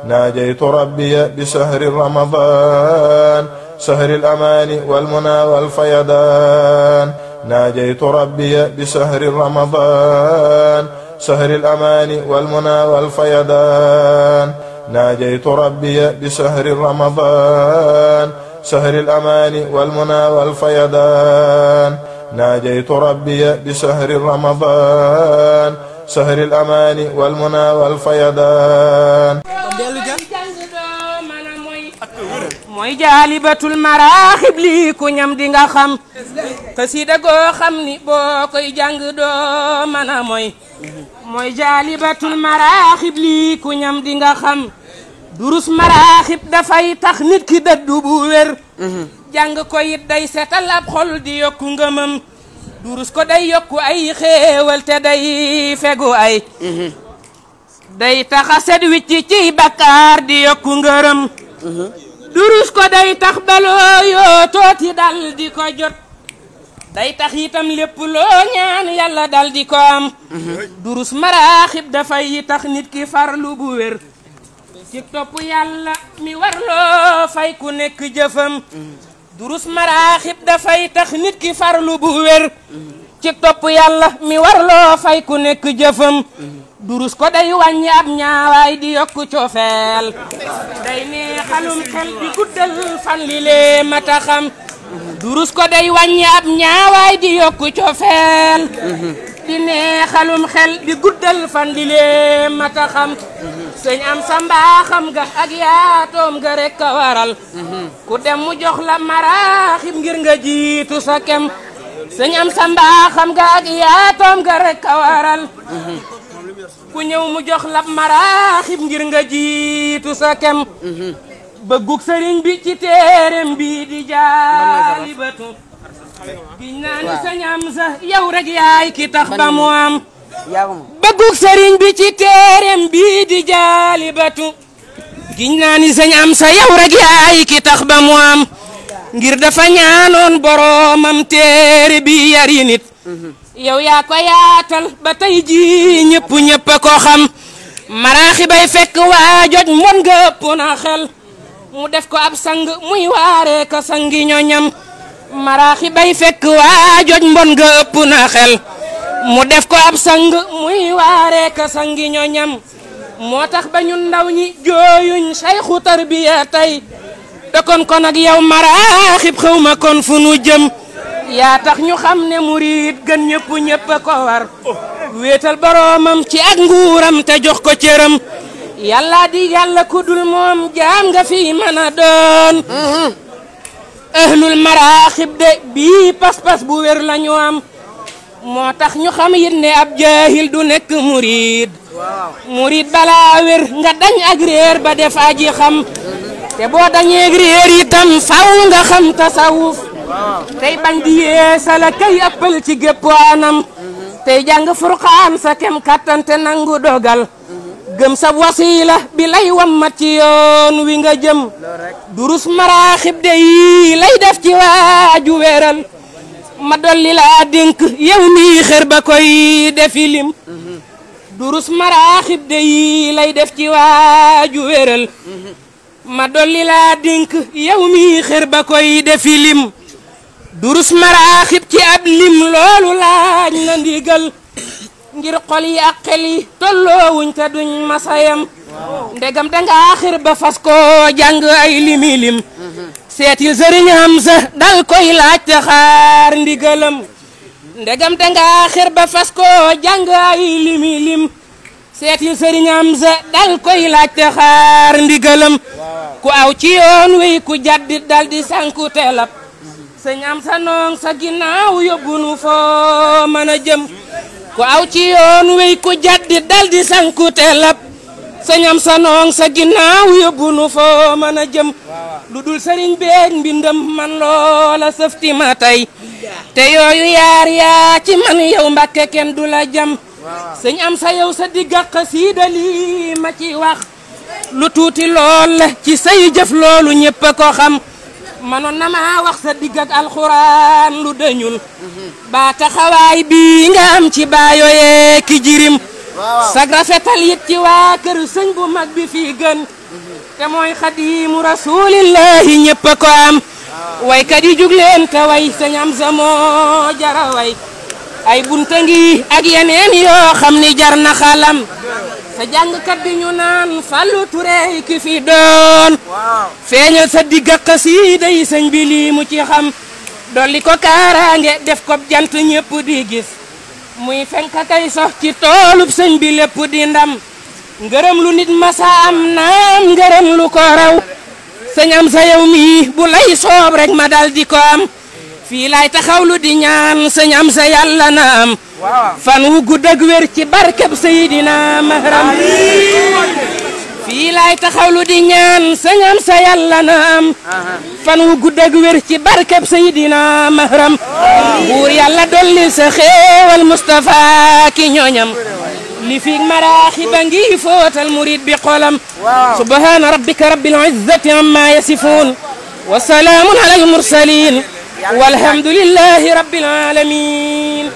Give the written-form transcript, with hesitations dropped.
ناجيت ربي بشهر رمضان شهر الأمان والمنى والفيضان ناجيت ربي بشهر رمضان شهر الأمان والمنى والفيضان ناجيت ربي بشهر رمضان شهر الأمان والمنى والفيضان ناجيت ربي بشهر رمضان شهر الأمان والمنى والفيضان mooy jaalibatul maraaxib lii ku ñam di nga xam xasida goo xam ni boo koy jàng doo mën a mooy jaalibatul maraaxib lii ku ñam di nga xam durus maraaxib dafay tax nit ki dëddu bu wér jàng ko it day setal ab xol di yokku ngëmam durus ko day yokku ay xéewal te day fegu ay day taxa set wicc ci bakkaar di yokku ngërëm durus ko day tax baloo yoo tooti dal di ko jot day tax itam lépp loo ñaan yàlla dal di ko am durus maraaxib dafay tax nit ki farlu bu wér ci topp yàlla mi warloo fay ku nekk jëfam durus maraaxib dafay tax nit ki farlu bu wér ci topp yàlla mi warloo fay ku nekk jëfam durus ko day wàññi ab ñaawaay di yokku cofeel day neexalum xel di guddal fan li lee mata xam durus ko day wàññi ab ñaawaay di yokku cofeel di neexalum xel di guddal fan li lee mata xam sëñ am sa mbaaxam ga ak yaatoom ga rek a waral ku dem mu jox la maraaxib ngir nga jiitu sa kem sëñ am sa mbaaxam ga ak yaatoom ga rek a waral ku ñëw mu jox la maraaxib ngir nga jiitu sa kem bëggug sëriñ bi ci téereem bi di jaalibatu giñ naa ni sëñ am sa yow rek yaay ki tax ba mu am bëggug sëriñ bi ci téereem bi di jaalibatu giñ naa ni sëñ am sa yow rek yaay ki tax ba mu am ngir dafa ñaanoon boroomam téere bi yari nit yow yaa ko yaatal ba tey ji ñëpp a ko xam maraaxi bay fekk waa joj mon nga ëpp na xel mu def ko ab sang muy waaree ka sangi ñoñam maraaxi bay fekk waa joj mbon nga ëpp na xel mu def ko ab sang muy waaree ka sangi ñoñam moo tax ba ñun ndaw ñi jooyuñ sayxu tarbiya tey dokon kon ak yow maraaxib xaw ma kon fu nu jëm yaa tax ñu xam ne murid gën ñëpp a ko war wéetal boroomam ci ak nguuram te jox ko cëram yàlla di yàlla ku dul moom jaam nga fi mën a doon ahlul maraaxib de bii pas-pas bu wér la ñu am moo tax ñu xam it ne ab jaahil du nekk murid balaa wér nga dañ ak réer ba def aji xam te boo dañeeg réer itam faw nga xam tasawuf tey bañ di yeesala kay ëppal ci gépp anam tey jàng furqaan sa kem kattan te nangu dogal gëm sa wasiila bi lay wammat ci yoon wi nga jëm durus maraaxib de yi lay def ci waaju wéral ma dolli laa dénk yow mii xër ba koy defi lim durus maraaxib de yi lay def ci waaju wéral ma dolli laa dénk yow mii xër ba koy defi lim durus maraaxib ci ab lim loolu laaj na ndigal ngir xol yi ak xel yi tolloowuñ te duñ masayam ndegam danga xir ba fas ko jàng ay limi lim seetil sëriñ Hamza dal koy laaj te xaar ndigalam ndegam danga xir ba fas ko jàng ay limi lim seetil sëriñ Hamza dal koy laaj te xaar ndigalam ku aw ci yoon wi ku jaddit dal di sànku telab sëñ am sa noong sa ginnaaw yóbbu nu foo mën a jëm ku aw ci yoon wey ku jaddi dal di sanku te lab sëñ am sa noong sa ginnaaw yóbbu nu foo mën a jëm lu dul sëriñ beeg mbindam man loola sëfti ma tey te yooyu yaar yaa ci man yow Mbàkke kenn du la jam sëñ am sa yow sa digga xasiida lii ma ci wax lu tuuti lool la ci say jëf loolu ñépp a ko xam manoon na maa wax sa digg ak alxuraan lu dañul ba taxawaay bii nga am ci baayoyee ki jirim sag rafetal it ci waa kër sëñ bu mag bi fii gën te mooy xadimu rasulillahi ñëpp a ko am waykat yi jug leen te way sëñ Amsa moo jara way ay bunta ngi ak yeneen yoo xam ni jar na xalam sa jàngkat bi ñu naan Fallou Touré ki fi doon feeñal sa digg xasiida yi sëñ bi lii mu ci xam dolli ko kaaraange def ko jant ñëpp di gis muy fenk kay sox ci toolub sëñ bi lépp di ndam ngërëm lu nit masa am naam ngërëm lu ko raw sëñ Amsa yow mi bu lay soob rek ma dal di ko am fii laay taxawlu di ñaan sëñ Amsa yàlla na am fan wu gudd ak wér ci barkeb Seydina Mahram fii laay taxawlu di ñaan sëñ Amsa yàlla na am fan wu gudd ak wér ci barkeb Seydina Mahram buur yàlla dolli sa xéewal Mustafa ki ñooñam li fi maraaxiba ngi footal murid bi xolam subhaana rabbika rabbil izzati amma yasifuun wa salaamun alal mursaliin walhamdulillahi rabbil aalamiin